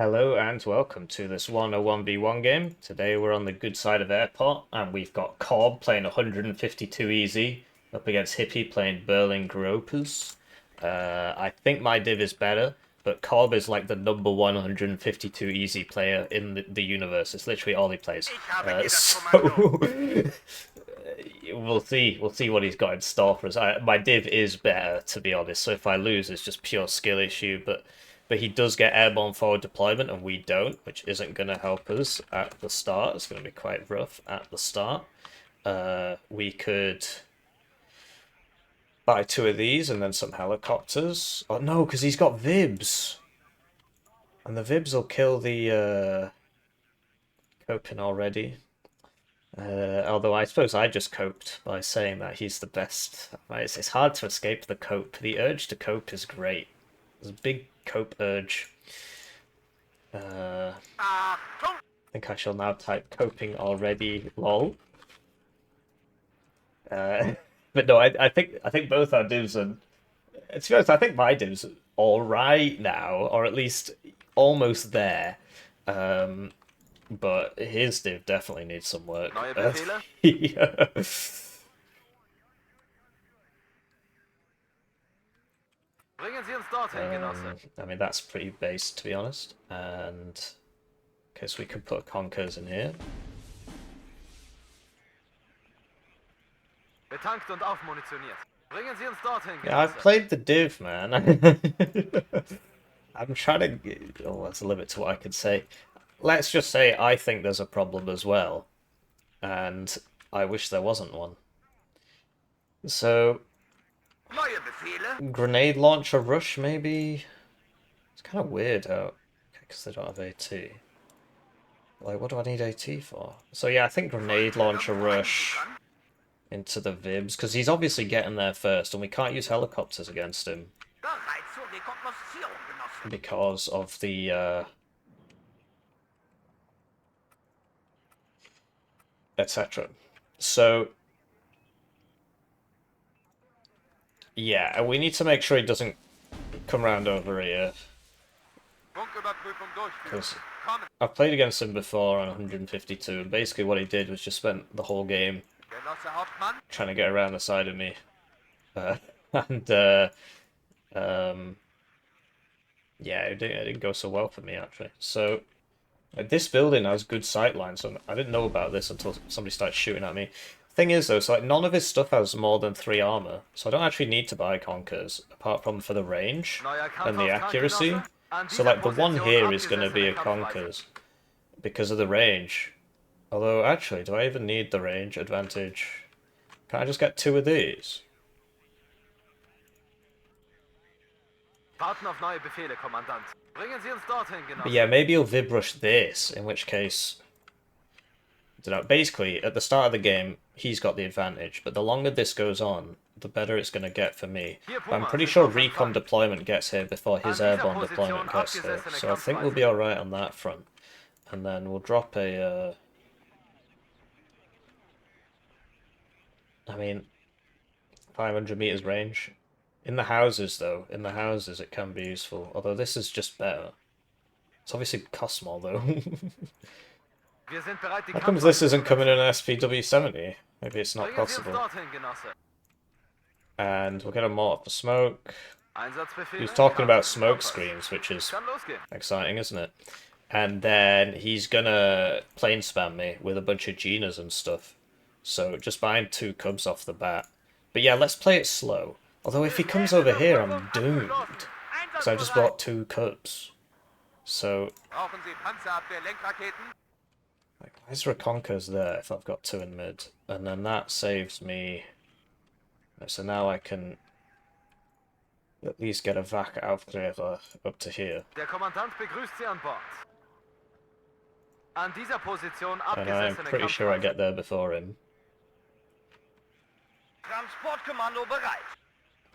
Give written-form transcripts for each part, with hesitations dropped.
Hello and welcome to this Warno 1v1 game. Today we're on the good side of Airport and we've got Corb playing 152 easy up against Hippie playing Berlin Gropers. I think my div is better, but Corb is like the number 152 easy player in the universe. It's literally all he plays. So we'll see what he's got in store for us. My div is better, to be honest, so if I lose it's just pure skill issue, but he does get airborne forward deployment, and we don't, which isn't going to help us at the start. It's going to be quite rough at the start. We could buy 2 of these and then some helicopters. Oh, no, because he's got Vibs. And the Vibs will kill the coping already. Although I suppose I just coped by saying that he's the best. It's hard to escape the cope. The urge to cope is great. There's a big cope urge. I think I shall now type coping already, lol. But no, I think both our divs are. To be honest, I think my div's all right now, or at least almost there. But his div definitely needs some work. Yeah. I mean, that's pretty base, to be honest. And okay, so we could put Conkers in here. Yeah, I've played the div, man. I'm trying to. Oh, that's a limit to what I could say. Let's just say I think there's a problem as well, and I wish there wasn't one. So, grenade launcher rush, maybe? It's kind of weird how, because they don't have AT. Like, what do I need AT for? So yeah, I think grenade launcher rush into the Vibs, because he's obviously getting there first, and we can't use helicopters against him because of the etc. So yeah, we need to make sure he doesn't come around over here, because I've played against him before on 152, and basically what he did was just spent the whole game trying to get around the side of me, and yeah, it didn't go so well for me actually. So this building has good sight lines, so I didn't know about this until somebody started shooting at me. Thing is though, so like none of his stuff has more than 3 armor, so I don't actually need to buy Conkers apart from for the range and the accuracy. So like the one here is going to be a Conkers because of the range. Although actually, do I even need the range advantage? Can I just get 2 of these? But yeah, maybe he'll Vibrush this, in which case, I don't know, basically, at the start of the game, he's got the advantage, but the longer this goes on, the better it's going to get for me. But I'm pretty sure recon deployment gets here before his airborne deployment gets here, so I think we'll be alright on that front. And then we'll drop a... I mean, 500 meters range. In the houses, though, it can be useful. Although this is just better. It's obviously costs more, though. How comes this isn't coming in an SPW-70? Maybe it's not possible. And we'll get a mortar for smoke. He was talking about smoke screens, which is exciting, isn't it? And then he's gonna plane spam me with a bunch of Ginas and stuff. So just buying 2 cubs off the bat. But yeah, let's play it slow. Although if he comes over here, I'm doomed. Because I just bought 2 cubs. So... like, where's Reconquer's there if I've got 2 in mid? And then that saves me... So now I can at least get a Vac Aufklärer up to here. And I'm pretty sure I get there before him.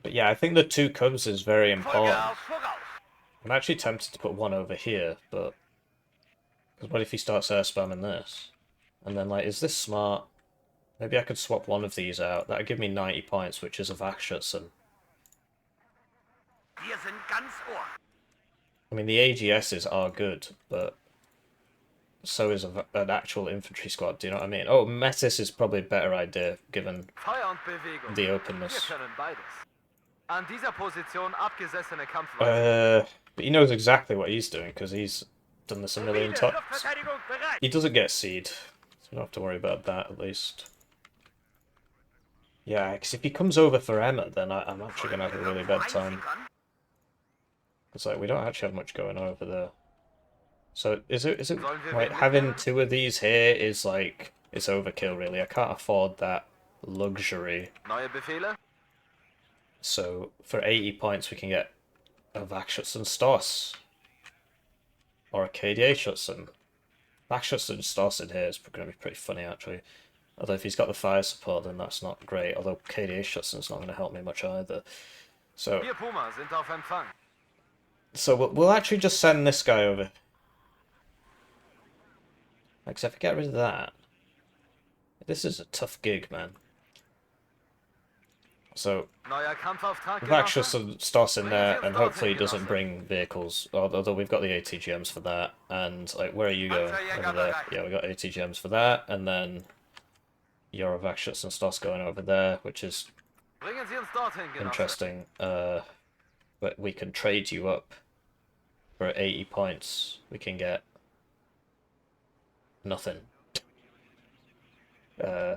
But yeah, I think the 2 cubs is very important. I'm actually tempted to put 1 over here, but... because what if he starts air spamming this? And then, like, is this smart? Maybe I could swap 1 of these out. That would give me 90 points, which is a Vakschützen. I mean, the AGSs are good, but so is an actual infantry squad, do you know what I mean? Oh, Metis is probably a better idea, given the openness. But he knows exactly what he's doing, because he's done this a million times. He doesn't get seed, so you don't have to worry about that, at least. Yeah, because if he comes over for Emma, then I'm actually going to have a really bad time. It's like, we don't actually have much going on over there. So, is it like, having two of these here is like, it's overkill, really. I can't afford that luxury. So, for 80 points, we can get a Vakschutz Stoss. Or a KDA Schutzen. Vakschutz Stoss in here is going to be pretty funny, actually. Although if he's got the fire support, then that's not great. Although KDA Schutzen's not going to help me much either. So we'll actually just send this guy over. Because if I get rid of that, this is a tough gig, man. So we've actually some Stoss in there, and hopefully he doesn't bring vehicles. Although we've got the ATGMs for that, and like, where are you going? Over there. Yeah, we got ATGMs for that, and then your Vakschutz and Stoss going over there, which is interesting. But we can trade you up for 80 points. We can get nothing. Yeah,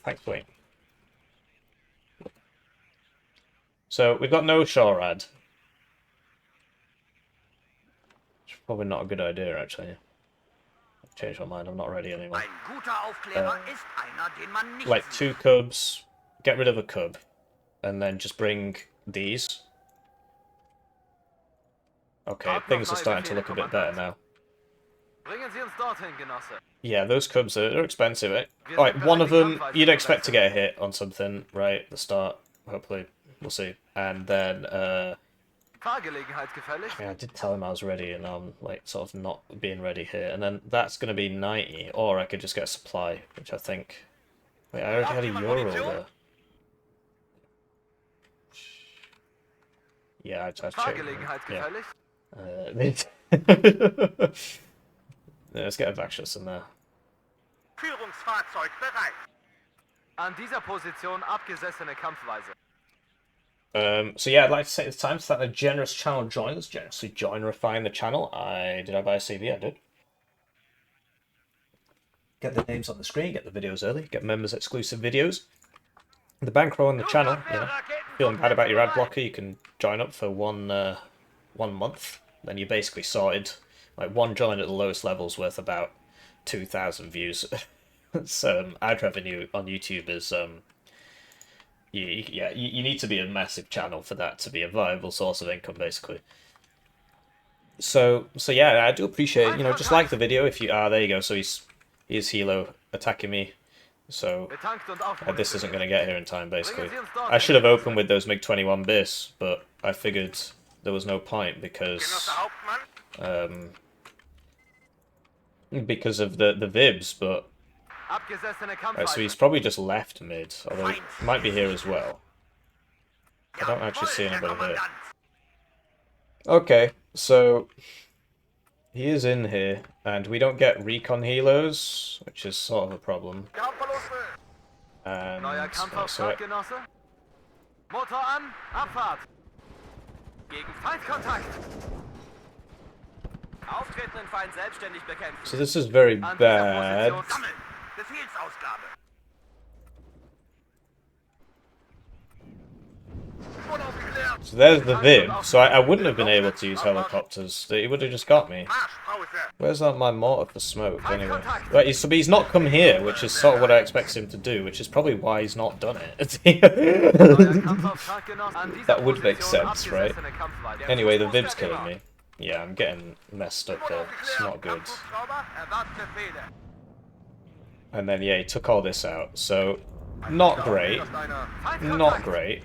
thanks, Wayne. So we've got no Shorad. Which is probably not a good idea, actually. I've changed my mind, I'm not ready anymore. Like 2 cubs, get rid of a cub, and then just bring these. Okay, things are starting to look a bit better now. Yeah, those cubs are expensive. Eh? Alright, one of them, you'd expect to get a hit on something, right, at the start. Hopefully, we'll see. And then, yeah, I did tell him I was ready, and I'm, like, sort of not being ready here. And then that's going to be 90, or I could just get a supply, which I think... Wait, I already had a Euro there. Yeah, I checked. Yeah. Yeah, let's get a Vakschutz in there. So yeah, I'd like to say it's time to start a generous channel join. Let's generously join, refine the channel. Did I buy a CV? I did. Get the names on the screen, get the videos early, get members exclusive videos. The bankroll on the channel, you know. Feeling bad about your ad blocker, you can join up for one month. Then you're basically sorted. Like, one join at the lowest level's worth about 2,000 views. So ad revenue on YouTube is you need to be a massive channel for that to be a viable source of income, basically. So yeah, I do appreciate, you know, just like the video if you are. There you go. So he's Hilo attacking me. So this isn't going to get here in time, basically. I should have opened with those MiG-21 bis, but I figured there was no point because of the Vibs, but... Right, so he's probably just left mid, although he might be here as well. I don't actually see anybody here. Okay, so he is in here, and we don't get recon helos, which is sort of a problem. And so this is very bad. So there's the Viv. So I wouldn't have been able to use helicopters. He would have just got me. Where's my mortar for smoke, anyway? Right, so he's not come here, which is sort of what I expect him to do, which is probably why he's not done it. That would make sense, right? Anyway, the Viv's killing me. Yeah, I'm getting messed up there. It's not good. And then, yeah, he took all this out. So, not great. Not great.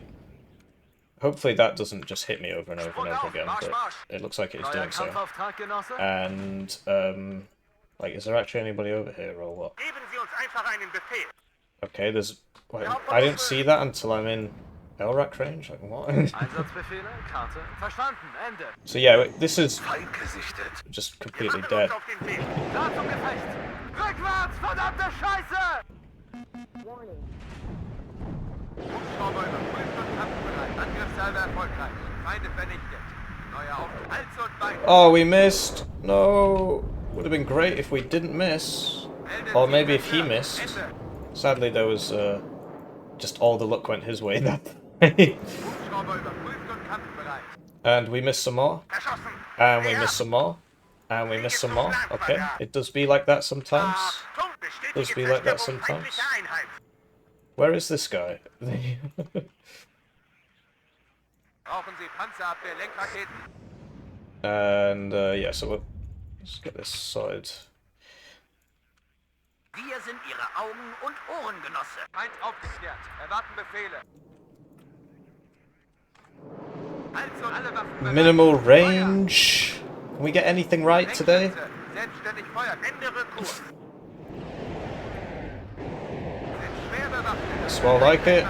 Hopefully that doesn't just hit me over and over and over again, but it looks like it's doing so. And, like, is there actually anybody over here, or what? Okay, there's... Wait, I didn't see that until I'm in LRAC range? Like what? Einsatzbefehle, Karte, verstanden, Ende. So yeah, this is just completely dead. Klar zum Gefecht! Rückwärts, verdammte Scheiße! Warning. Hubschrauber überprüft und kampfbereit. Angriffssalve erfolgreich. Feinde vernichtet. Neuer Auftrag. Hals und Bein. Oh, we missed. No. Would have been great if we didn't miss. Or maybe if he missed. Sadly, there was just all the luck went his way that day. Hubschrauber überprüft und kampfbereit. And we missed some more. And we missed some more. And we missed some more. Okay. It does be like that sometimes. It does be like that sometimes. Where is this guy? Brauchen Sie Panzerabwehr, Lenkraketen? And yeah, so let's get this sorted. Wir sind Ihre Augen- und Ohrengenosse. Feind aufgeklärt. Erwarten Befehle. Also alle Waffen bereit. Minimal range. Can we get anything right today? Selbstständig Feuer. Ende Rückkurs. Sind schwer bewaffnet. Swell like it.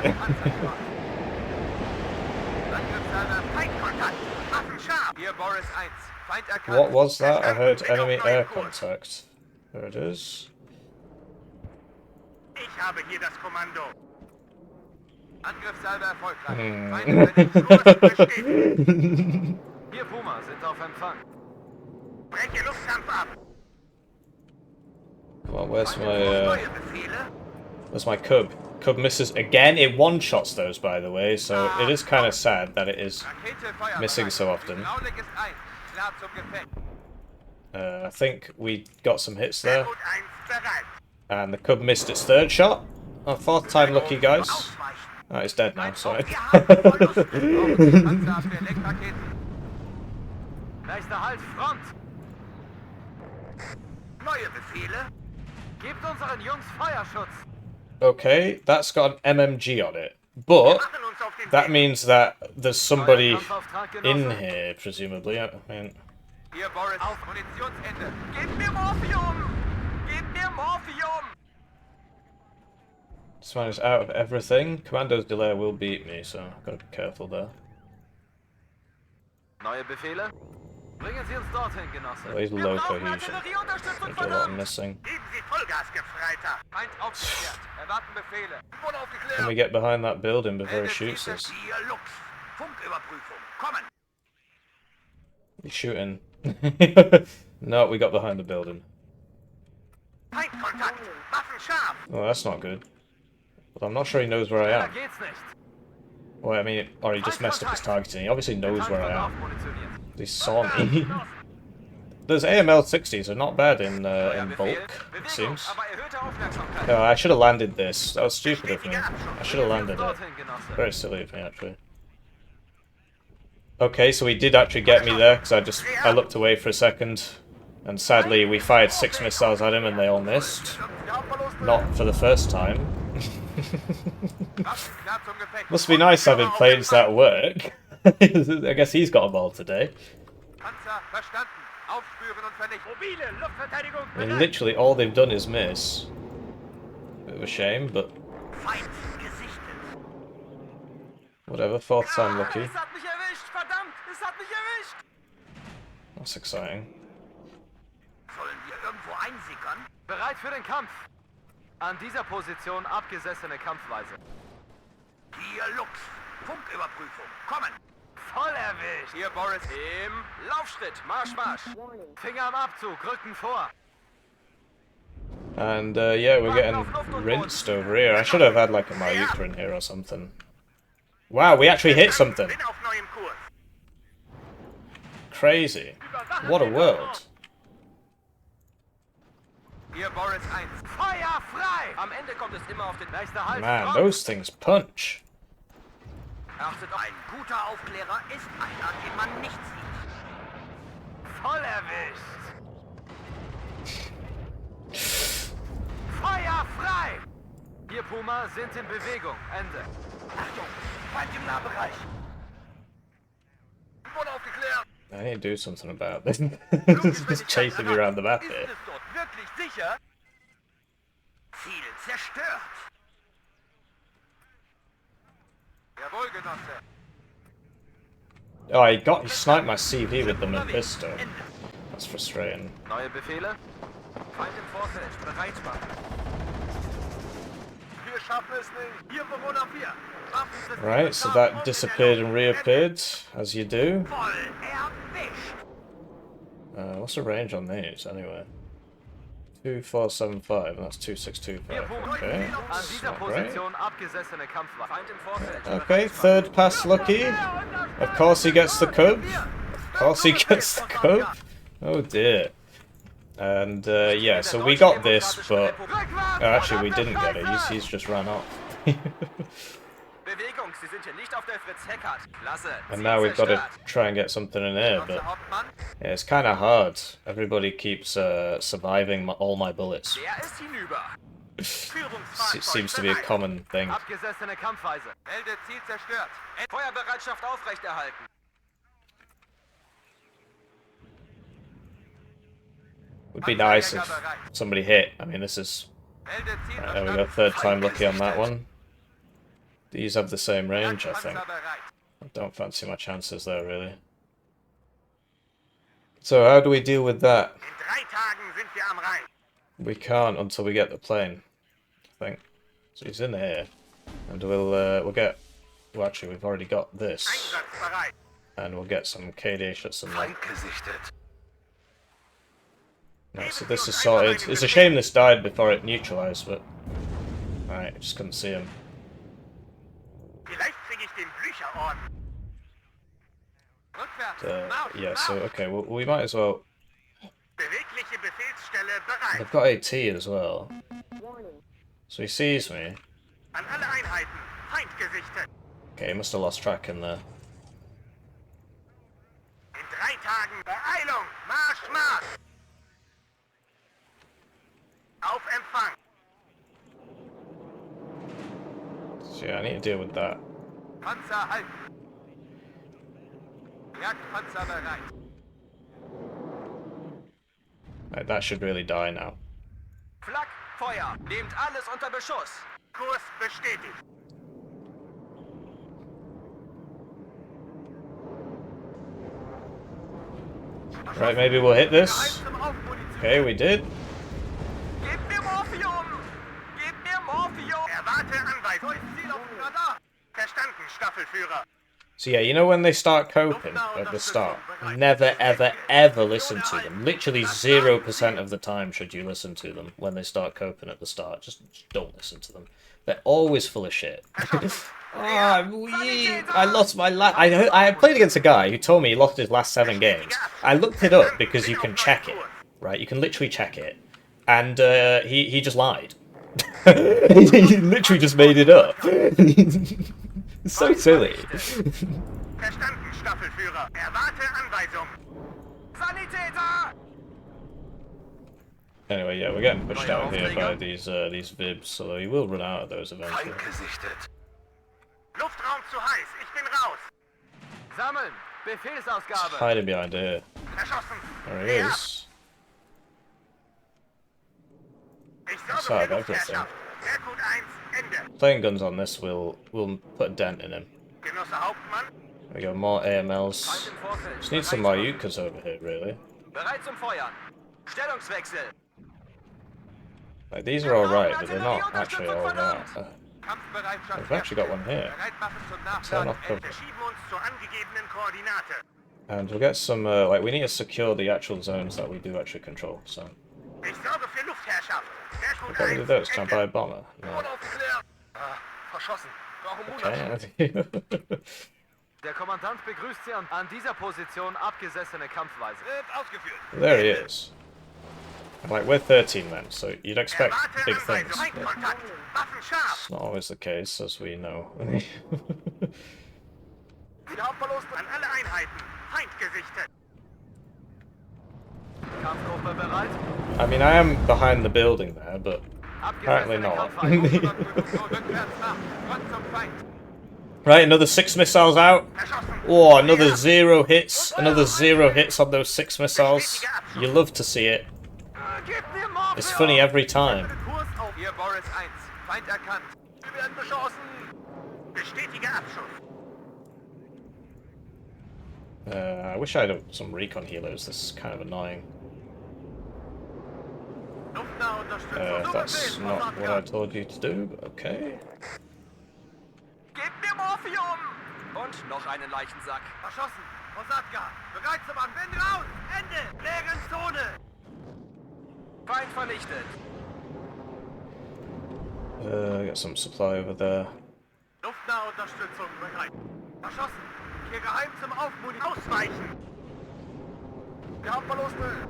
Angriffssalve, Feindkontakt. Waffen scharf. Hier Boris 1. Feind erkannt. What was that? I heard enemy air contact. There it is. Ich habe hier das Kommando. Angriffssalve erfolgreich. Feinde vernichten. Kurs bestätigt. Hier Puma sind auf Empfang. Breche Luftkampf ab. Come on, where's my Neue Befehle. where's my cub? Cub misses again. It one-shots those, by the way, so it is kind of sad that it is Rakete feuerbereit. missing so often. Blaulicht ist ein. Klar zum Gefecht. I think we got some hits there, Gut 1 bereit. and the cub missed its third shot. Oh, fourth time lucky, guys. Ausweichen. Oh, it's dead now. Sorry. Wir haben Verlust. Panzerabwehr, Lenkraketen. Nächster Halt, Front. Neue Befehle. Gebt unseren Jungs Feuerschutz. Okay, that's got an MMG on it, but Machen uns auf den that Weg. means that there's somebody Kampfauftrag in genossen. here, presumably. I mean, Hier Boris. Auf Munitionsende. Gebt mir Morphium. Gebt mir Morphium. this man is out of everything. Commando's delay will beat me, so I've got to be careful there. Neue Befehle. Bringen Sie uns dorthin, Genosse. Well, he's Wir low brauchen cohesion. Artillerieunterstützung, There's a lot verdammt. missing. Geben Sie Vollgas, Gefreiter. Feind aufgeklärt. Erwarten Befehle. Wohl aufgeklärt. Can we get behind that building before he Meldet shoots Ziel us? Hier Lux. Funküberprüfung. Kommen. He's shooting. No, we got behind the building. Feindkontakt. Waffen scharf. Oh, that's not good. But I'm not sure he knows where I Schneller am. geht's nicht. Well, I mean, or he just messed up his targeting. He obviously knows where I am. Aufmunitioniert. He saw me. Those AML-60s are not bad in bulk, it Bewegung, seems. aber erhöhte Aufmerksamkeit. No, I should have landed this. That was stupid of me. I should have landed it. Dorthin, Genosse. Very silly of me, actually. Okay, so he did actually get me there, because I looked away for a second, and sadly we fired 6 missiles at him and they all missed. Not for the first time. Waffen klar zum Gefecht. Must be nice having planes that work. I guess he's got them all today. Panzer verstanden. Aufspüren und vernichten. Mobile Luftverteidigung. I mean, literally all they've done is miss. Bit of a shame, but Feind gesichtet. whatever. Fourth time lucky. Es hat mich erwischt, verdammt, es hat mich erwischt. That's exciting. Sollen wir irgendwo einsickern? Bereit für den Kampf. An dieser Position abgesessene Kampfweise. Hier Lux. Funküberprüfung. Kommen. Voll erwischt. Hier Boris. Im Laufschritt. Marsch, Marsch. Warning. Finger am Abzug. Rücken vor. And yeah, we're getting rinsed over here. I should have had like a Mayuka in here or something. Wow, we actually hit something. Bin auf neuem Kurs. Crazy. What a world. Hier Boris 1. Feuer frei! Am Ende kommt es immer auf den nächsten Halt. Man, Front. those things punch. Achtet, ein guter Aufklärer ist einer, den man nicht sieht. Voll erwischt. Feuer frei! Wir Puma sind in Bewegung. Ende. Achtung, Feind im Nahbereich. Wohl aufgeklärt. I need to do something about this. Just chasing me around the map Ist here. es dort wirklich sicher? Ziel zerstört. Jawohl, Genosse. Oh, he sniped my CV with the Mephisto. That's frustrating. Neue Befehle? Feind im Vorfeld. Bereit machen. Wir schaffen es nicht. Hier, Bewohner 4. Right, so that disappeared and reappeared, as you do. Voll erwischt. What's the range on these, anyway? 2475, and that's 2625. Okay, An that's dieser not great. Position abgesessene Kampfwaffen. Feind im Vorfeld. Okay, third pass lucky. Of course he gets the cub. Of course he gets the cub. Oh dear. And yeah, so we got this, but actually we didn't get it. He's just ran off. Bewegung, Sie sind hier nicht auf der Fritz-Heckert. Klasse. And now we've got to try and get something in here, but yeah, it's kind of hard. Everybody keeps surviving all my bullets. Der ist hinüber. It seems to be a common thing. Abgesessene Kampfweise. Melde Ziel zerstört. Feuerbereitschaft aufrechterhalten. Would be nice if somebody hit. I mean, this is... there we go, third time lucky on that one. These have the same range, I think. I don't fancy my chances there, really. So how do we deal with that? We can't until we get the plane, I think. So he's in here, and we'll get... Well, actually, we've already got this. And we'll get some KD shots and that. No, so this is sorted. It's a shame this died before it neutralized, but... Alright, I just couldn't see him. Yeah, so, okay, well, we might as well... They've got AT as well. Warning. So he sees me. Okay, he must have lost track in there. So yeah, I need to deal with that. Panzer halten. Jagdpanzer bereit. Right, that should really die now. Flak, Feuer. Nehmt alles unter Beschuss. Kurs bestätigt. Right, maybe we'll hit this. Okay, we did. Gebt mir Morphium! Gebt mir Morphium! Erwarte Anweisung. Ziel auf dem Radar. Verstanden, Staffelführer. So yeah, you know when they start coping at the start, never ever ever listen to them. Literally 0% of the time should you listen to them when they start coping at the start. Just don't listen to them. They're always full of shit. I lost my last... I played against a guy who told me he lost his last 7 games. I looked it up because you can check it, right? You can literally check it. And he just lied. He literally just made it up. It's so silly. Verstanden, Staffelführer. Erwarte Anweisung. Sanitäter! Anyway, yeah, we're getting pushed out here by these Vibs, so he will run out of those eventually. Luftraum zu heiß. Ich bin raus. Sammeln. Befehlsausgabe. Just hiding behind here. Erschossen. There he is. Ich Let's sorge have für everything. Luftherrschaft. Airport 1, Ende. Playing guns on this will put a dent in him. Genosse Hauptmann. We got more AMLs. Just need some Mayukas over here, really. Bereit zum Feuern. Stellungswechsel. Like, these are alright, but they're not actually alright. Kampfbereitschaft. We've actually got one here. Bereit machen zum Turn Nachladen. off cover. Verschieben uns zur angegebenen Koordinate. And we'll get some, like, we need to secure the actual zones that we do actually control, so... Ich sorge für Luftherrschaft. What do we do this? Try and buy a bomber? No. Verschossen. Brauchen Okay. Der Kommandant begrüßt Sie an dieser Position abgesessene Kampfweise. Ausgeführt. There he is. Like, we're 13 men, so you'd expect big things. But it's not always the case, as we know. An alle Einheiten. Feind gesichtet. Kampfgruppe bereit. I mean, I am behind the building there, but apparently not. Right, another 6 missiles out. Oh, another 0 hits. Another 0 hits on those 6 missiles. You love to see it. It's funny every time. Bestätige Abschuss. I wish I had some recon healers. This is kind of annoying. Luftnahe Unterstützung. That's not what I told you to do, but okay. Gebt mir Morphium! Und noch einen Leichensack. Verschossen. Posadka. Bereit zum Anwenden. Raus. Ende. Leeren Zone. Feind vernichtet. Got some supply over there. Luftnahe Unterstützung bereit. Verschossen. Hier geheim zum Aufmunition. Ausweichen. Wir haben Verluste.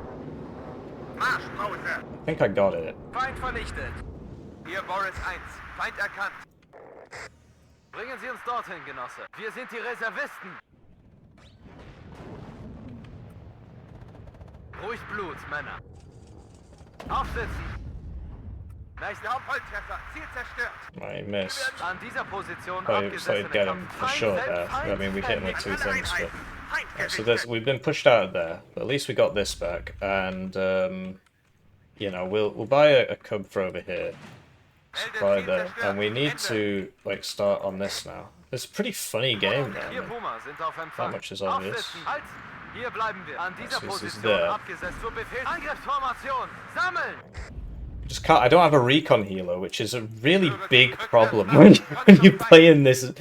Marschpause. I think I got it. Feind vernichtet. Hier Boris 1. Feind erkannt. Bringen Sie uns dorthin, Genosse. Wir sind die Reservisten. Ruhig Blut, Männer. Aufsitzen. Nächster Hauptvolltreffer. Ziel zerstört. I missed. An dieser Position I abgesessene get him for sure there. I mean, we hit him with two things, but... So this, we've been pushed out of there, but at least we got this back, and you know, we'll buy a cub for over here, supply there, and we need to like start on this now. It's a pretty funny game now. Vier Puma sind auf Empfang. How much is on this? Aufsitzen. Halt! Hier bleiben wir. An dieser So this is Position there. abgesetzt zur Befehl. Angriffsformation. Sammeln! Just can't. I don't have a recon healer, which is a really big problem when you play in this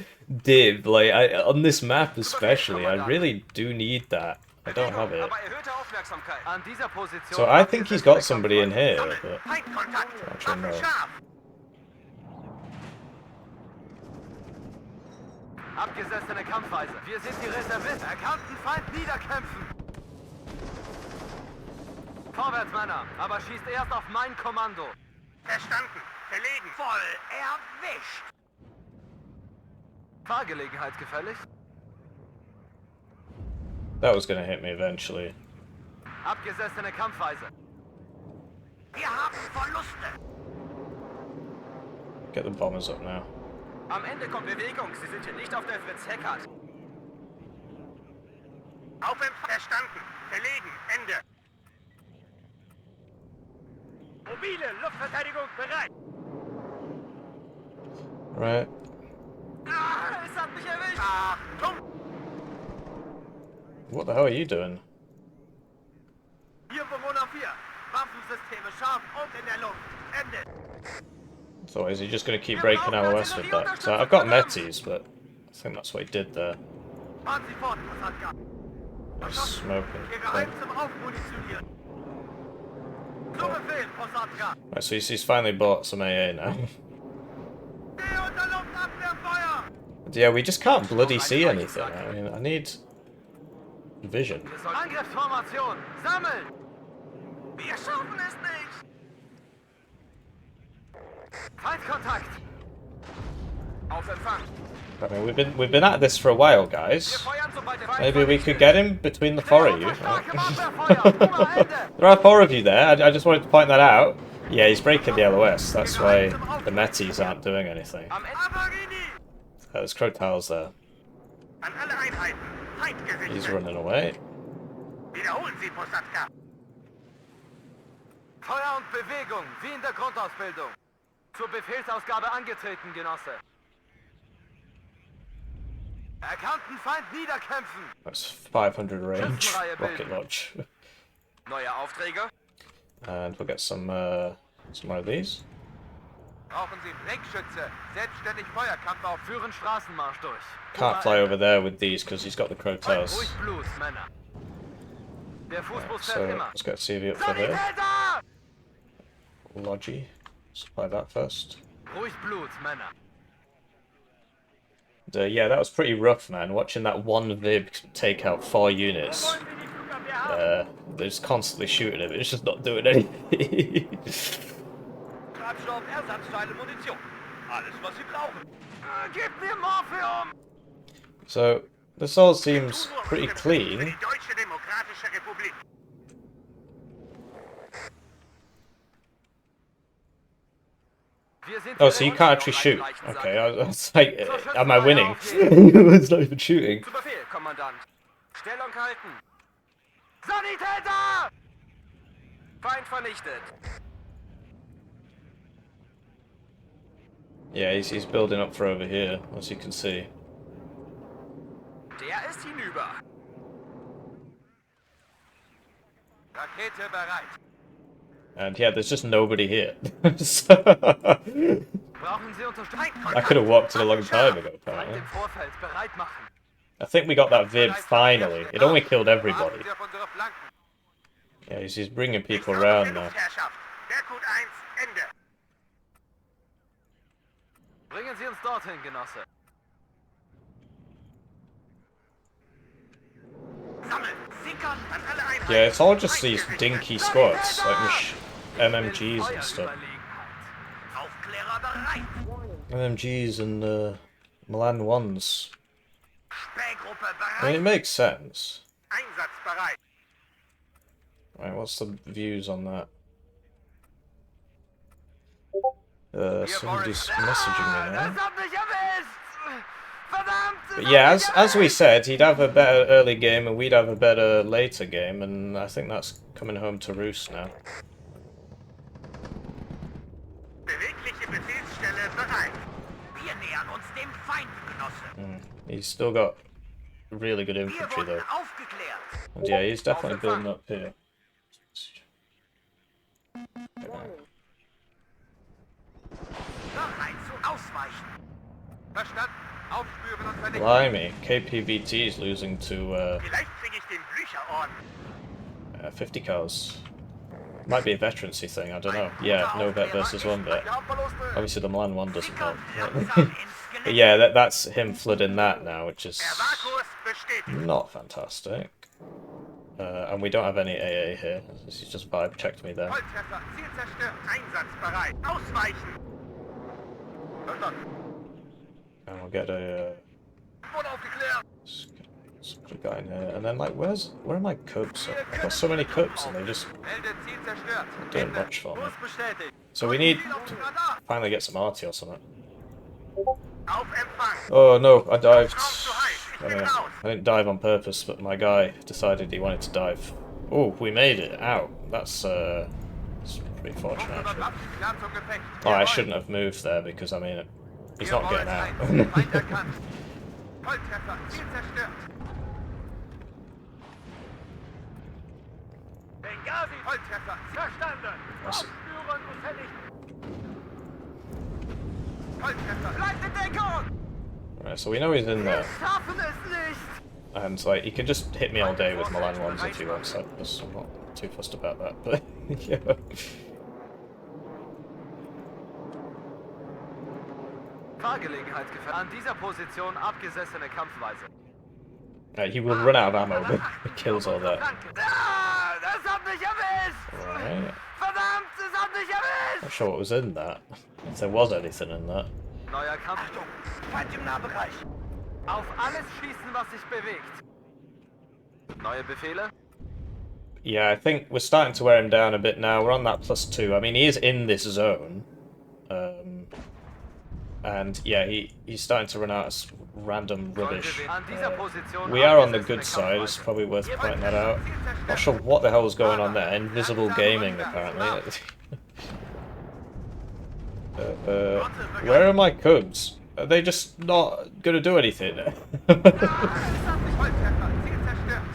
div. Like on this map especially, I really do need that. I don't have it. Aber erhöhte Aufmerksamkeit. An dieser Position So I think he's got somebody in here, Sammeln. but Feindkontakt. actually no. Waffen scharf. Abgesessene Kampfweise. Wir sind die Reservisten. Erkannten Feind niederkämpfen. Vorwärts, Männer. Aber schießt erst auf mein Kommando. Verstanden. Verlegen. Voll erwischt. Fahrgelegenheit gefällig. That was gonna hit me eventually. Abgesessene Kampfweise. Wir haben Verluste. Get the bombers up now. Am Ende kommt Bewegung. Sie sind hier nicht auf der Fritz Heckert. Auf Empfang. Verstanden. Verlegen. Ende. Mobile Luftverteidigung bereit. Right. Ah, es hat mich erwischt. Achtung. What the hell are you doing? Hier Bewohner 4. Waffensysteme scharf und in der Luft. Ende. So is he just going to keep breaking LOS with that? So I've got Metis, but I think that's what he did there. Fahren Sie fort, Posadka. Smoking. Hier geheim zum Aufmunitionieren. Zu Befehl, Posadka. Right, so he's finally bought some AA now. Steh unter Luftabwehrfeuer. Yeah, we just can't bloody see anything. I mean, I need vision. Angriffsformation. Sammeln. Wir schaffen es nicht. Feindkontakt. Auf Empfang. I mean, we've been at this for a while, Wir guys. feuern, sobald der Feind Maybe we could vernichtet. get him between the four of you. Sehr starkem Abwehrfeuer. Puma, Ende. There are four of you there. I just wanted to point that out. Yeah, he's breaking the LOS. That's why the Metis aren't doing anything. Am Ende. Avarini. There's Crotals there. An alle Einheiten. Feindgesicht. He's running away. Wiederholen Sie, Posadka. Feuer und Bewegung, wie in der Grundausbildung. Zur Befehlsausgabe angetreten, Genosse. Erkannten Feind niederkämpfen. That's 500 range rocket launch. Neue Aufträge. And we'll get some more of these. Brauchen Sie Blickschütze. Selbstständig Feuerkampf auf. Führen Straßenmarsch durch. Can't fly over there with these because he's got the Ruhig Crotals. Blut, Männer. Der Fußbus So fährt immer. let's get CV up for here. Sanitäter! Logi. Supply that first. Ruhig Blut, Männer. Yeah, that was pretty rough, man. Watching that one Vib take out 4 units. Wollen wir die Flugabwehr haben? They're just constantly shooting him. It's just not doing anything. Treibstoff, Ersatzteile, Munition. Alles, was Sie brauchen. Gib mir Morphium! So this all seems pretty clean. Für die Deutsche Demokratische Republik. Wir sind Oh, so you can't actually shoot. Okay, I was like, am I winning? It's not even shooting. Zu Befehl, Kommandant. Stellung halten. Sanitäter! Feind vernichtet. Yeah, he's building up for over here, as you can see. Der ist hinüber. Rakete bereit. And yeah, there's just nobody here. So- Brauchen Sie Unterstützung? I could have walked in a long time ago, Feind apparently. im Vorfeld bereit machen. I think we got that vid finally. It only killed everybody. Beachten Sie auf unsere Flanken. Yeah, he's bringing people around now. Airport 1, Ende. Bringen Sie uns dorthin, Genosse. Sammeln, sickern, an alle Einheiten. Yeah, it's all just these dinky squads, like MMGs and stuff. Aufklärer bereit. Warning. MMGs and Milan 1s. Spähgruppe I mean, it bereit. makes sense. Einsatzbereit. Right, what's the views on that? Somebody's messaging me now. Das hat mich erwischt! Verdammt! But yeah, as we said, he'd have a better early game and we'd have a better later game, and I think that's coming home to roost now. Bewegliche Befehlsstelle bereit. Wir nähern uns dem Feind, Genosse. He's still got really good Wir infantry wurden though. aufgeklärt. And yeah, he's definitely building up here. Bereit zu ausweichen. Verstanden. Aufspüren und vernichten. Blimey, KPVT is losing to Vielleicht kriege ich den Blücherorden. 50 cows. Might be a veterancy thing, I don't know. Yeah, no vet versus one vet. Obviously the Milan one doesn't help. But yeah, that's him flooding that now, which is Erwarkurs bestätigt. not fantastic. And we don't have any AA here. This is just vibe checked me there. Volltreffer. Ziel zerstört. Einsatzbereit. Ausweichen. Verstanden. And we'll get a Wurde aufgeklärt. guy in here. And then like, where are my cubs? I've got so many cubs and they just Melde Ziel zerstört. doing much for me. Kurs bestätigt. So we need Ziel auf to dem Radar. finally get some arty or something. Auf Empfang. Oh no, I dived. Raum zu heiß. Ich bin raus. I didn't dive on purpose, but my guy decided he wanted to dive. Oh, we made it out. That's pretty fortunate actually. Klar zum Gefecht. Oh, I shouldn't have moved there because I mean, he's not getting out. Feind erkannt. Volltreffer. Ziel zerstört. Benghazi. Volltreffer. Verstanden. Was- Aufspüren und vernichten. Volltreffer. Bleibt in Deckung. Right, so we know he's in there, Schaffen es nicht. and like he can just hit me all day with Milan ones if he wants. I'm not too fussed about that, but yeah. Fahrgelegenheit gefährdet. An dieser Position abgesessene Kampfweise. He will run out of ammo, but he kills all that. Ah, das hat mich erwischt! Right. Verdammt, es hat mich erwischt! Not sure what was in that. If there was anything in that. Neuer Kampf. Achtung, Feind im Nahbereich. Auf alles schießen, was sich bewegt. Neue Befehle? Yeah, I think we're starting to wear him down a bit now. We're on that +2. I mean, he is in this zone. And yeah, he's starting to run out of random rubbish. An dieser Position We are on the abgesessene good side, it's Kampfweise. probably worth pointing that out. Not sure what the hell was going on there. Invisible gaming, apparently. Where are my cubs? Are they just not gonna do anything?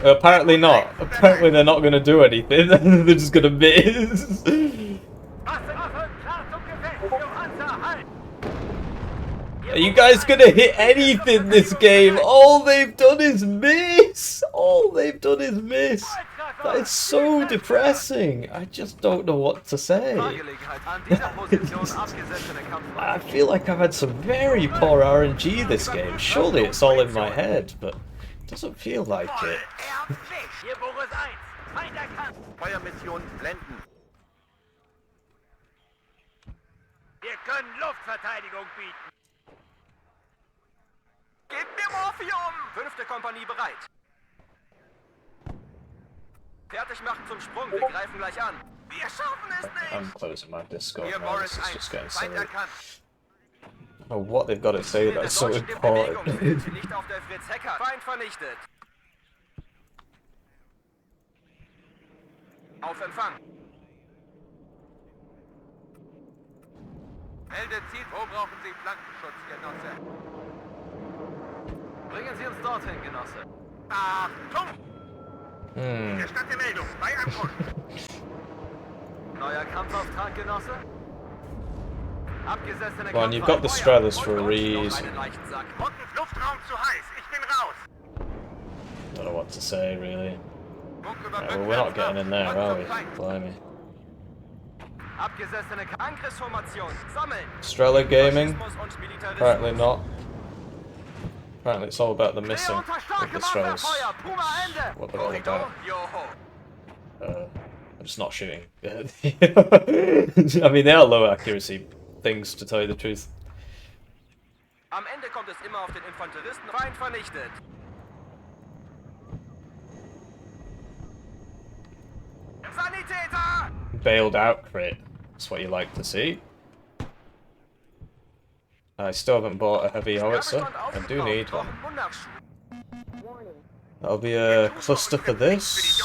Apparently not. Apparently they're not gonna do anything. They're just gonna miss. Are you guys gonna hit anything this game? All they've done is miss! All they've done is miss! That is so depressing. I just don't know what to say. Fahrgelegenheit. An dieser Position abgesessene Kampfweise. I feel like I've had some very poor RNG this game. Surely it's all in my head, but it doesn't feel like it. Hier Boris 1. Feind erkannt. Feuermission blenden. Wir können Luftverteidigung bieten. Gebt mir Morphium! 5. Kompanie bereit. Fertig machen zum Sprung, wir greifen gleich an. Wir schaffen es I'm nicht! closing my Discord Hier now. Boris This is just 1. getting Feind silly. erkannt. I don't know what they've got to say that's so Deutschen in Bewegung. important. Sind Sie nicht auf der Fritz Hacker? Feind vernichtet. Auf Empfang. Melde Ziel. Wo brauchen Sie Flankenschutz, Genosse? Bringen Sie uns dorthin, Genosse. Achtung! Hier stand die Meldung. Bei Ankunft. Neuer Kampfauftrag, Genosse? Abgesessene Come on, you've got the Strathers for a reason. Unten Luftraum zu heiß. Ich bin raus. Don't know what to say, really. Well, we're not getting in there, are we? Blimey. Abgesessene Angriffsformation. Sammeln. Strela Gaming? Apparently not. Apparently it's all about the missing of the Strelas. What they're all about. I'm just not shooting. I mean, they are low accuracy things, to tell you the truth. Am Ende kommt es immer auf den Infanteristen. Feind vernichtet. Sanitäter! Bailed out crit. That's what you like to see. I still haven't bought a heavy howitzer. I do need one. Warning. That'll be a cluster for this.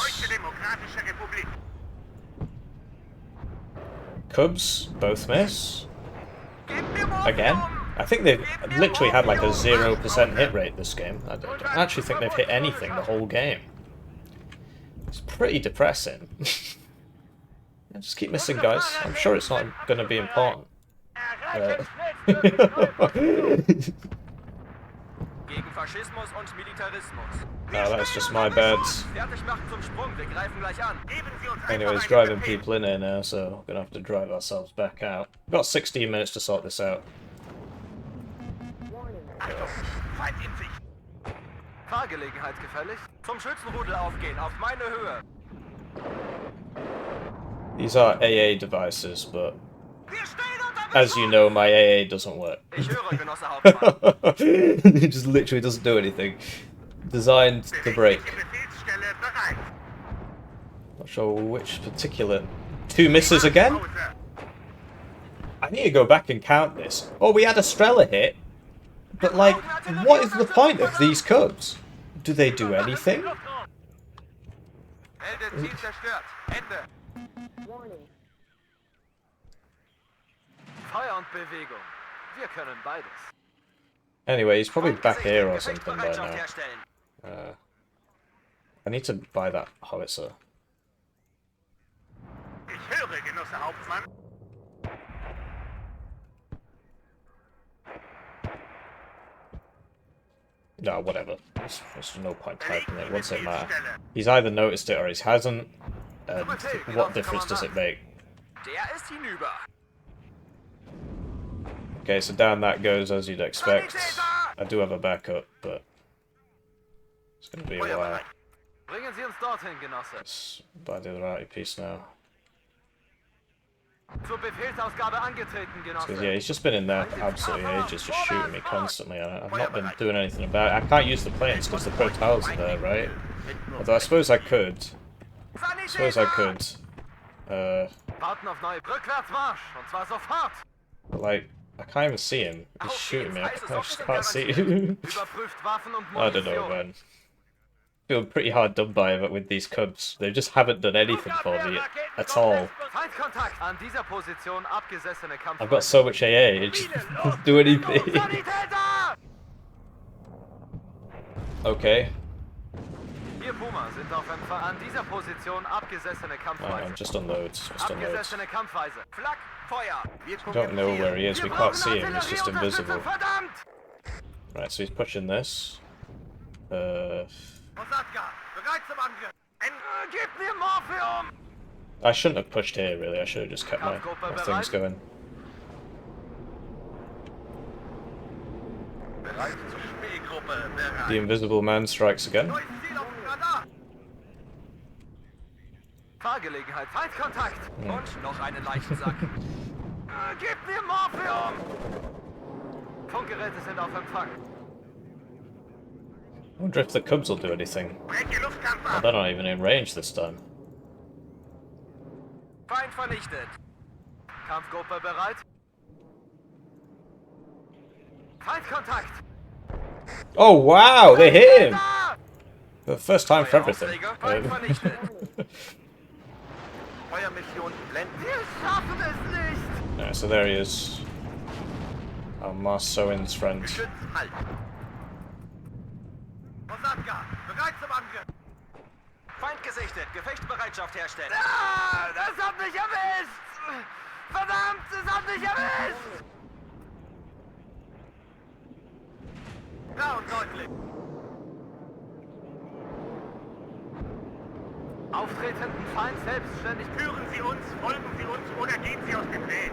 Cubs, both miss. Again. I think they've literally had like a 0% hit rate this game. I don't actually think they've hit anything the whole game. It's pretty depressing. Just keep missing, guys. I'm sure it's not going to be important. Gegen Faschismus und Militarismus. No, that's just my bad. Fertig machen zum Sprung, wir greifen gleich an. Anyways, driving people in here now, so we're going to have to drive ourselves back out. We've got 16 minutes to sort this out. Warning. Feind in Sicht. Fahrgelegenheit gefällig. Zum Schützenrudel aufgehen, auf meine Höhe. These are AA devices, but Wir stehen unter as you know, my AA doesn't work. Ich höre, Genosse Hauptmann. It just literally doesn't do anything. Designed to break. Not sure which particular. 2 misses again? I need to go back and count this. Oh, we had a Strela hit. But, like, what is the point of these Cubs? Do they do anything? Melde Ziel zerstört. Ende. Warning. Feuer und Bewegung. Wir können beides. Anyway, he's probably back here or something by Gefechtsbereitschaft now. herstellen. I need to buy that howitzer. Ich höre, Genosse Hauptmann. No, whatever. There's no point typing it. What's it matter? He's either noticed it or he hasn't. And what difference does it make? Der ist hinüber. Okay, so down that goes as you'd expect. I do have a backup, but it's going to be a while. Bringen Sie uns dorthin, Genosse. Let's buy the other arty piece now. Zur Befehlsausgabe angetreten, Genosse. Because yeah, he's just been in there absolutely ages, just shooting me constantly. I've not been doing anything about it. I can't use the planes because the pro towers are there, right? Although I suppose I could. Warten auf neue Rückwärtsmarsch, und zwar sofort. But like, I can't even see him. He's shooting me. I just can't see him. Überprüft Waffen und I don't know, Munition. man. Feel pretty hard done by with these Cubs. They just haven't done anything for me at all. Feindkontakt. An dieser Position abgesessene Kampf. I've got so much AA, it just doesn't do anything. Sanitäter! Okay, Wir Puma sind auf Empfang. An dieser Position abgesessene Kampfweise. just unloads. Just unloads. Abgesessene Kampfweise. Flak, Feuer. Wir Don't know where he is. We can't see him. He's just Artillerieunterstützung, invisible. verdammt! Right, so he's pushing this. Osatka, bereit zum Angriff. Gib mir Morphium! I shouldn't have pushed here, really. I should have just kept my things going. Bereit zur Spielgruppe, bereit. The invisible man strikes again. Neues Ziel auf dem Radar. Fahrgelegenheit, Feindkontakt. Und noch einen leichten Sack. Gib mir Morphium! Funkgeräte sind auf Empfang. I wonder if the Cubs will do anything. Well, they're not even in range this time. Feind vernichtet. Kampfgruppe bereit. Feindkontakt. Oh wow, they hit him! The first time for everything. Feind vernichtet. Feuermission blenden. Wir schaffen es nicht! Yeah, so there he is. Marsoin's friend. Geschütz, halt! Kosatka, bereit zum Angriff! Feind gesichtet. Gefechtsbereitschaft herstellen. Ah, das hat mich erwischt! Verdammt, es hat mich erwischt! Klar und deutlich. Auftretenden Feind selbstständig. Führen Sie uns, folgen Sie uns oder gehen Sie aus dem Weg.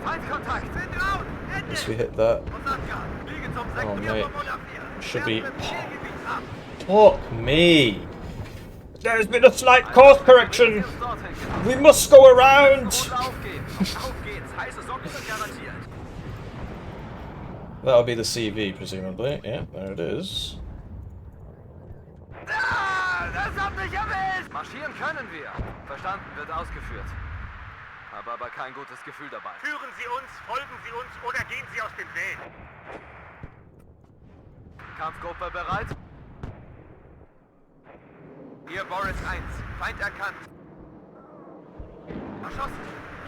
Feindkontakt, sind raus! Ende! Yes, we hit that. Kosatka, fliege zum Oh, Sektor mate. Formular 4. Should be- Werfen Befehlgebiet ab. Fuck me! There's been a slight course correction! We must go around! Auf geht's. Heiße Socken sind garantiert. That'll be the CV, presumably. Yeah, there it is. Ah, das hat mich erwischt! Marschieren können wir. Verstanden, wird ausgeführt. Habe aber kein gutes Gefühl dabei. Führen Sie uns, folgen Sie uns oder gehen Sie aus dem Weg. Kampfgruppe bereit? Hier Boris 1, Feind erkannt. Erschossen.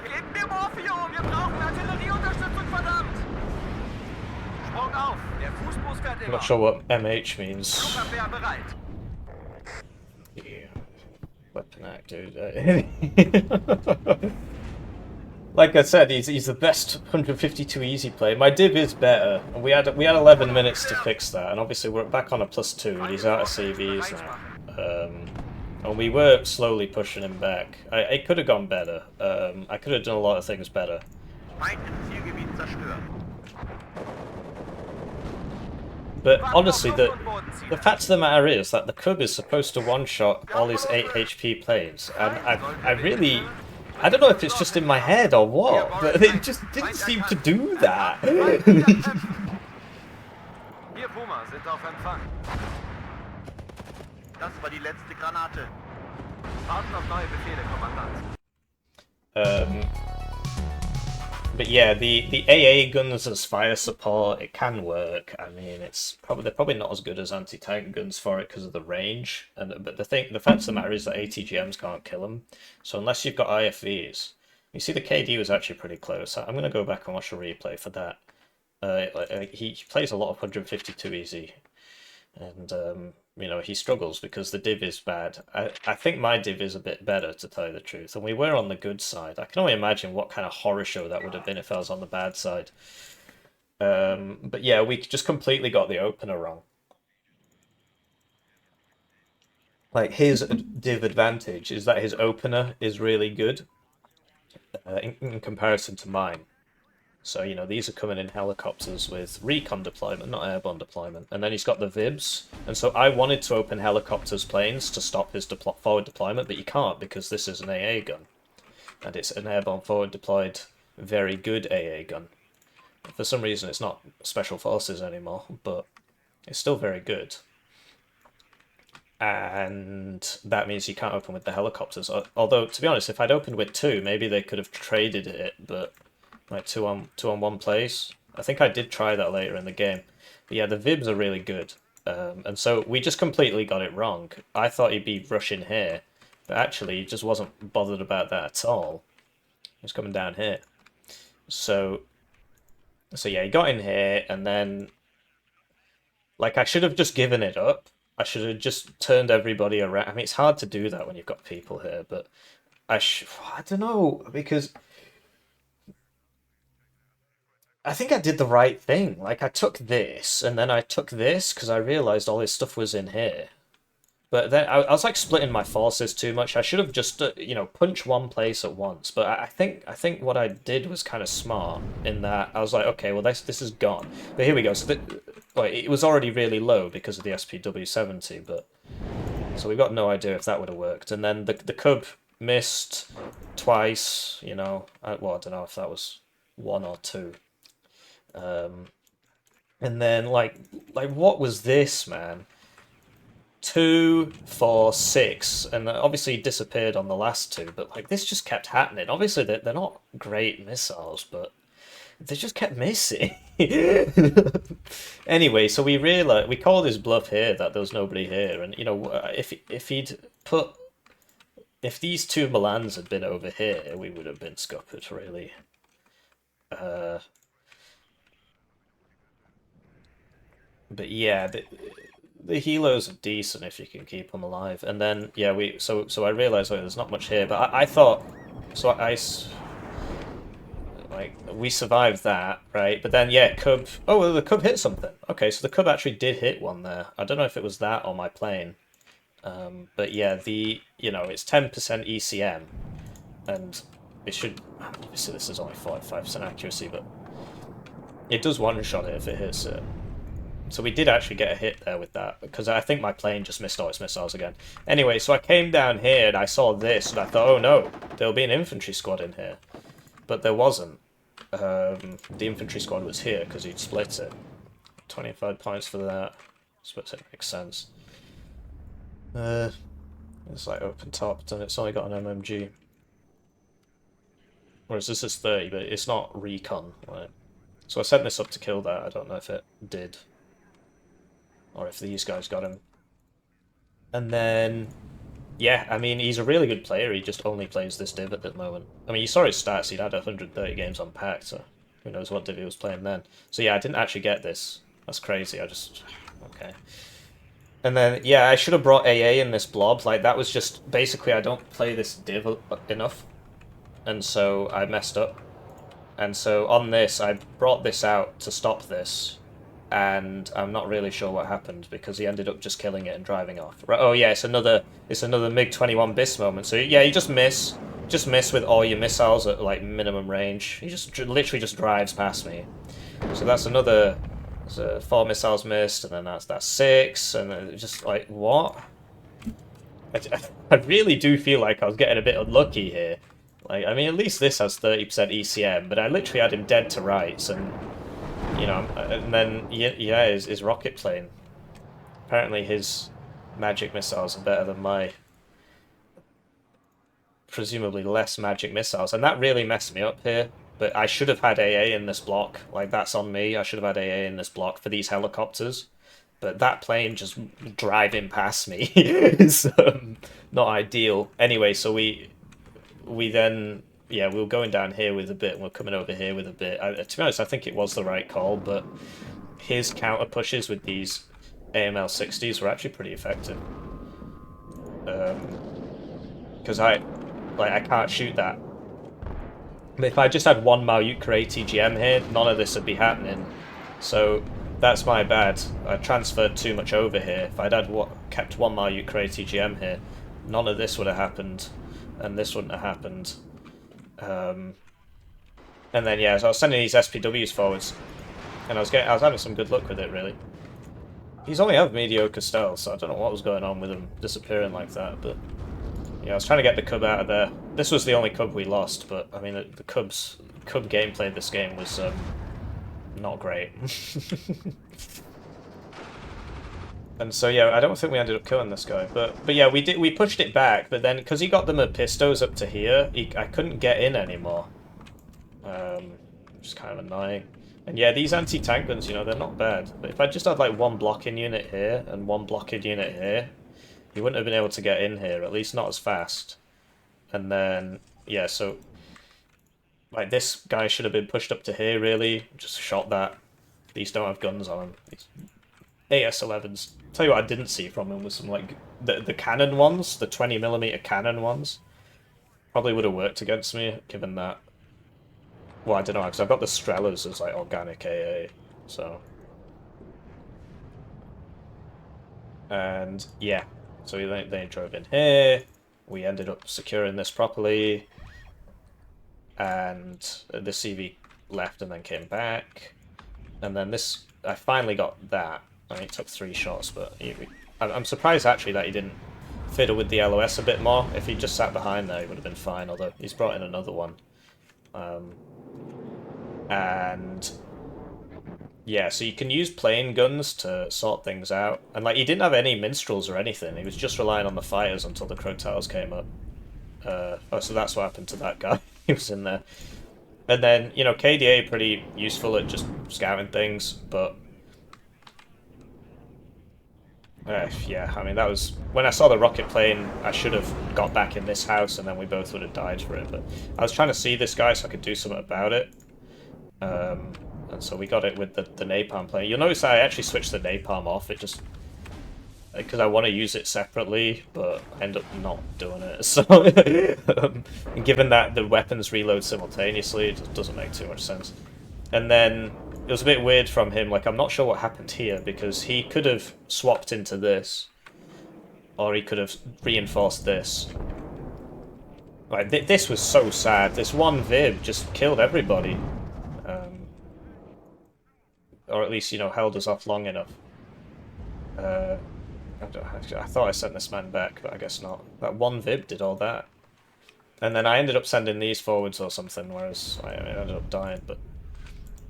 Gebt mir Morphium! Wir brauchen Artillerieunterstützung, verdammt! Sprung auf! Der Fußbus fährt I'm immer. not sure what MH means. Flugabwehr bereit. Yeah. Weapon act, dude. Like I said, he's the best 152 easy player. My div is better, and we had 11 minutes to fix that, and obviously we're back on a +2, and he's out of CVs now. And we were slowly pushing him back. It could have gone better. I could have done a lot of things better. Feind im Zielgebiet zerstört. But honestly, the fact of the matter is that the Cub is supposed to one-shot all his 8 HP planes, and I really... I don't know if it's just in my head or what, but it just didn't seem to do that. Hier Puma, sind auf Empfang. Das war die letzte Granate. Warten auf neue Befehle, Kommandant. But yeah, the AA guns as fire support, it can work. I mean, they're probably not as good as anti-tank guns for it because of the range. But the fact of the matter is that ATGMs can't kill them. So unless you've got IFVs, you see the KD was actually pretty close. I'm gonna go back and watch a replay for that. He plays a lot of 152 easy, and you know, he struggles because the div is bad. I think my div is a bit better, to tell you the truth, and we were on the good side. I can only imagine what kind of horror show that would have been if I was on the bad side. But yeah, we just completely got the opener wrong. Like, his div advantage is that his opener is really good in comparison to mine. So, you know, these are coming in helicopters with recon deployment, not airborne deployment. And then he's got the VIBs. And so I wanted to open helicopters planes to stop his forward deployment, but you can't because this is an AA gun. And it's an airborne forward deployed, very good AA gun. For some reason it's not Special Forces anymore, but it's still very good. And that means you can't open with the helicopters. Although, to be honest, if I'd opened with 2, maybe they could have traded it, but... like 2 on 1 plays. I think I did try that later in the game. But yeah, the VIBs are really good. And so we just completely got it wrong. I thought he'd be rushing here, but actually he just wasn't bothered about that at all. He was coming down here. So yeah, he got in here, and then... like, I should have just given it up. I should have just turned everybody around. I mean, it's hard to do that when you've got people here, but... I don't know, because... I think I did the right thing. Like, I took this, and then I took this, because I realised all his stuff was in here. But then, I was, like, splitting my forces too much. I should have just, you know, punched one place at once. But I think what I did was kind of smart, in that I was like, okay, well, this is gone. But here we go. So, well, it was already really low because of the SPW-70, but... so we've got no idea if that would have worked. And then the Cub missed twice, you know. Well, I don't know if that was 1 or 2. And then, like, what was this, man? 2, 4, 6, and obviously he disappeared on the last 2, but, like, this just kept happening. Obviously, they're not great missiles, but they just kept missing. Anyway, so we realized, we called his bluff here that there was nobody here, and, you know, if he'd put... if these 2 Milans had been over here, we would have been scuppered, really. But yeah, the helos are decent if you can keep them alive. And then yeah, so I realized there's not much here, but I thought so like we survived that, right? But then yeah, Cub. Oh, well, the Cub hit something. Okay, so the Cub actually did hit one there. I don't know if it was that or my plane. But yeah, it's 10% ECM, and it should. Obviously, this is only 45% accuracy, but it does one shot it if it hits it. So we did actually get a hit there with that, because I think my plane just missed all its missiles again. Anyway, so I came down here and I saw this, and I thought, oh no, there'll be an infantry squad in here. But there wasn't. The infantry squad was here, because he'd split it. 25 points for that. Split it makes sense. It's like open top, and it's only got an MMG. Whereas this is 30, but it's not recon, right? So I sent this up to kill that. I don't know if it did. Or if these guys got him. And then, yeah, I mean, he's a really good player. He just only plays this div at the moment. I mean, you saw his stats. He'd had 130 games on Pact, so who knows what div he was playing then. So yeah, I didn't actually get this. That's crazy. Okay. And then, yeah, I should have brought AA in this blob. Like, that was just, basically, I don't play this div enough. And so I messed up. And so on this, I brought this out to stop this. And I'm not really sure what happened, because he ended up just killing it and driving off. Right, oh yeah, it's another MiG-21 BIS moment. So yeah, you just miss with all your missiles at like minimum range. He just literally just drives past me. So that's another. So 4 missiles missed, and then that's 6, and it's just like what? I really do feel like I was getting a bit unlucky here. Like, I mean, at least this has 30% ECM, but I literally had him dead to rights, and and then yeah, his rocket plane. Apparently, his magic missiles are better than my presumably less magic missiles, and that really messed me up here. But I should have had AA in this block. Like, that's on me. I should have had AA in this block for these helicopters. But that plane just driving past me is not ideal. Anyway, so we then, yeah, we were going down here with a bit, and we're coming over here with a bit. To be honest, I think it was the right call, but his counter pushes with these AML 60s were actually pretty effective. Because I can't shoot that. But if I just had one Malyukra ATGM here, none of this would be happening. So that's my bad. I transferred too much over here. If I'd kept one Malyukra ATGM here, none of this would have happened, and this wouldn't have happened. And then yeah, so I was sending these SPWs forwards, and I was having some good luck with it really. He's only have mediocre stealth, so I don't know what was going on with him disappearing like that, but yeah, I was trying to get the Cub out of there. This was the only Cub we lost, but I mean the Cub gameplay this game was not great. And so yeah, I don't think we ended up killing this guy, but yeah, we pushed it back, but then because he got the Mephistos up to here, I couldn't get in anymore. Which is kind of annoying. And yeah, these anti-tank guns, they're not bad. But if I just had like one blocking unit here and one blocking unit here, he wouldn't have been able to get in here, at least not as fast. And then yeah, so like this guy should have been pushed up to here really. Just shot that. These don't have guns on them. These AS-11s. Tell you what I didn't see from him was some like the cannon ones, the 20mm cannon ones. Probably would have worked against me, given that. Well, I don't know, because I've got the Strellas as like organic AA, so. And yeah, so they drove in here. We ended up securing this properly, and the CV left and then came back, and then this I finally got that. I mean, it took 3 shots, but I'm surprised actually that he didn't fiddle with the LOS a bit more. If he just sat behind there, he would have been fine. Although he's brought in another one, and yeah, so you can use plane guns to sort things out. And like, he didn't have any minstrels or anything. He was just relying on the fighters until the Crotales came up. Oh, so that's what happened to that guy. He was in there. And then, KDA pretty useful at just scouting things, but yeah, I mean, that was when I saw the rocket plane. I should have got back in this house, and then we both would have died for it. But I was trying to see this guy so I could do something about it. And And so we got it with the napalm plane. You'll notice I actually switched the napalm off. It just... because I want to use it separately, but I end up not doing it. So, given that the weapons reload simultaneously, it just doesn't make too much sense. And then it was a bit weird from him. Like, I'm not sure what happened here, because he could have swapped into this, or he could have reinforced this. Like, this was so sad. This one Vib just killed everybody. Or at least, you know, held us off long enough. I thought I sent this man back, but I guess not. That one Vib did all that. And then I ended up sending these forwards or something, whereas I ended up dying, but...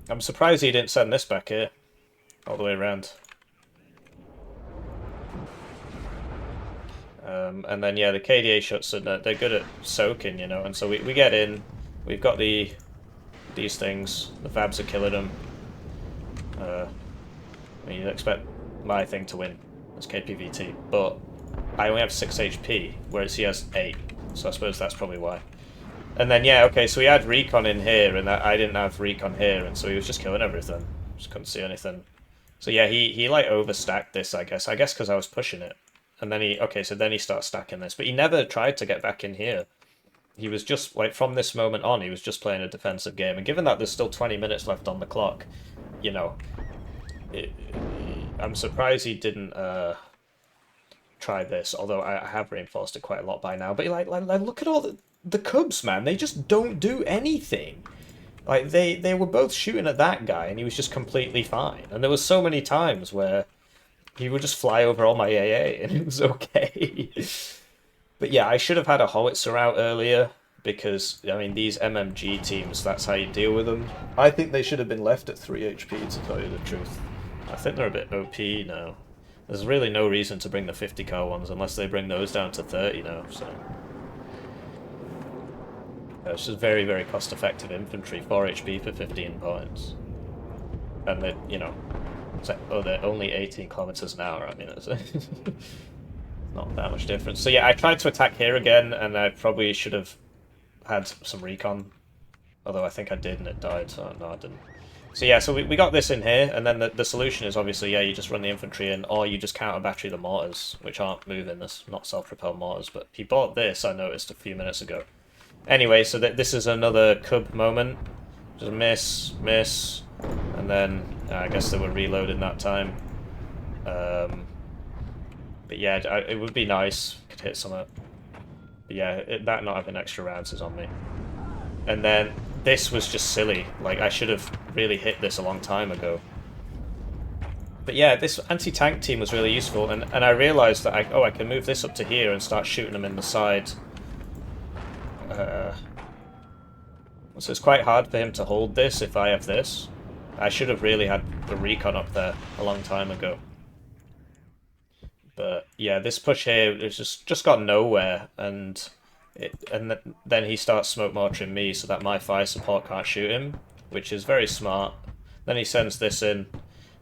I'm surprised he didn't send this back here. All the way around. And then, yeah, the KDA shuts in, they're good at soaking, you know, and so we get in, we've got these things, the Vabs are killing them. I mean, you'd expect my thing to win as KPVT, but I only have 6 HP, whereas he has 8, so I suppose that's probably why. And then, yeah, okay, so he had recon in here, and I didn't have recon here, and so he was just killing everything. Just couldn't see anything. So yeah, he like overstacked this, I guess because I was pushing it. And then then he starts stacking this, but he never tried to get back in here. He was just, like, from this moment on, he was just playing a defensive game. And given that there's still 20 minutes left on the clock, you know, I'm surprised he didn't try this, although I have reinforced it quite a lot by now. But like look at all the Cubs, man. They just don't do anything. Like, they were both shooting at that guy, and he was just completely fine. And there was so many times where he would just fly over all my AA, and it was okay. But yeah, I should have had a howitzer out earlier, because, I mean, these MMG teams, that's how you deal with them. I think they should have been left at 3 HP, to tell you the truth. I think they're a bit OP now. There's really no reason to bring the 50 cal ones, unless they bring those down to 30 now, so... It's just very, very cost-effective infantry, 4 HP for 15 points. And they, you know... It's like, oh, they're only 18 kilometers an hour. I mean, it's not that much difference. So yeah, I tried to attack here again, and I probably should have had some recon. Although I think I did, and it died, so no, I didn't. So yeah, so we got this in here, and then the solution is obviously, yeah, you just run the infantry in, or you just counter-battery the mortars, which aren't moving, this not self-propelled mortars. But he bought this, I noticed, a few minutes ago. Anyway, so this is another Cub moment. Just miss, and then I guess they were reloading that time. But yeah, it would be nice if we could hit some of it. But yeah, that not having extra rounds is on me. And then this was just silly. Like, I should have really hit this a long time ago. But yeah, this anti-tank team was really useful, and I realised that I can move this up to here and start shooting them in the side. So it's quite hard for him to hold this if I have this. I should have really had the recon up there a long time ago. But yeah, this push here is just got nowhere, and then he starts smoke mortaring me so that my fire support can't shoot him, which is very smart. Then he sends this in,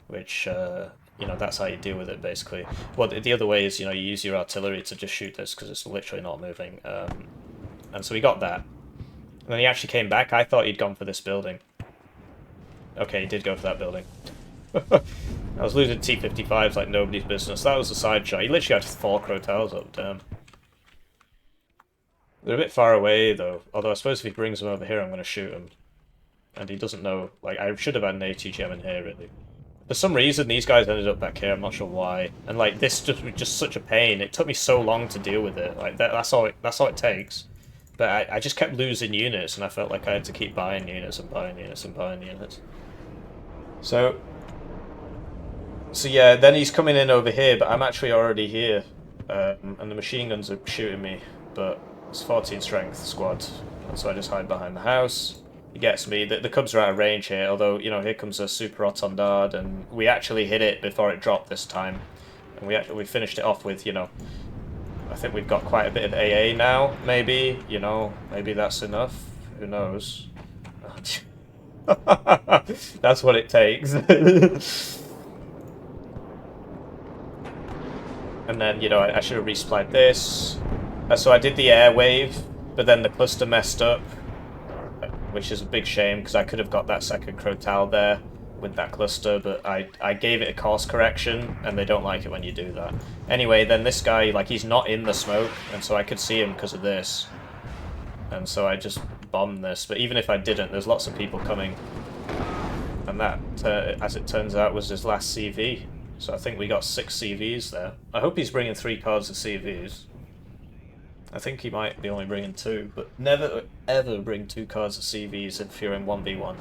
which you know, that's how you deal with it basically. Well, the other way is, you know, you use your artillery to just shoot this because it's literally not moving. And so we got that. And then he actually came back. I thought he'd gone for this building. Okay, he did go for that building. I was losing T-55s like nobody's business. That was a side shot. He literally had 4 Crotals up, damn. They're a bit far away, though. Although I suppose if he brings them over here, I'm going to shoot him. And he doesn't know. Like, I should have had an ATGM in here, really. For some reason, these guys ended up back here. I'm not sure why. And, like, this just such a pain. It took me so long to deal with it. Like, that's all it takes. But I just kept losing units, and I felt like I had to keep buying units and buying units and buying units. So yeah, then he's coming in over here, but I'm actually already here. And the machine guns are shooting me, but it's 14 strength squad. And so I just hide behind the house. He gets me. The Cubs are out of range here, although, you know, here comes a super rotondade, and we actually hit it before it dropped this time. And we finished it off with, you know, I think we've got quite a bit of AA now, maybe, you know, maybe that's enough, who knows. That's what it takes. And then, you know, I should have resupplied this. So I did the air wave, but then the cluster messed up, which is a big shame, because I could have got that second Crotal there. with that cluster, but I gave it a course correction, and they don't like it when you do that. Anyway, then this guy, like, he's not in the smoke, and so I could see him because of this. And so I just bombed this, but even if I didn't, there's lots of people coming. And that, as it turns out, was his last CV. So I think we got 6 CVs there. I hope he's bringing 3 cards of CVs. I think he might be only bringing 2, but never ever bring 2 cards of CVs if you're in 1v1.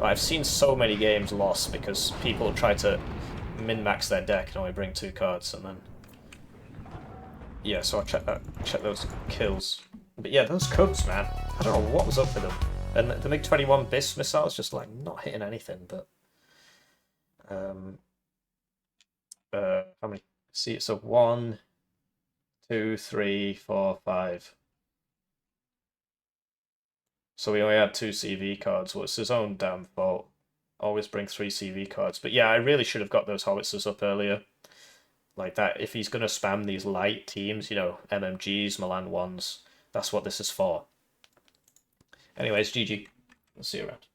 I've seen so many games lost because people try to min-max their deck and only bring 2 cards, and then... Yeah, so I'll check those kills. But yeah, those Cubs, man, I don't know what was up with them. And the MiG-21 BIS missiles just, like, not hitting anything, but... how many? See, so 1, 2, 3, 4, 5. So we only had 2 CV cards. Well, it's his own damn fault. Always bring 3 CV cards. But yeah, I really should have got those howitzers up earlier. Like that, if he's going to spam these light teams, you know, MMGs, Milan 1s, that's what this is for. Anyways, GG. I'll see you around.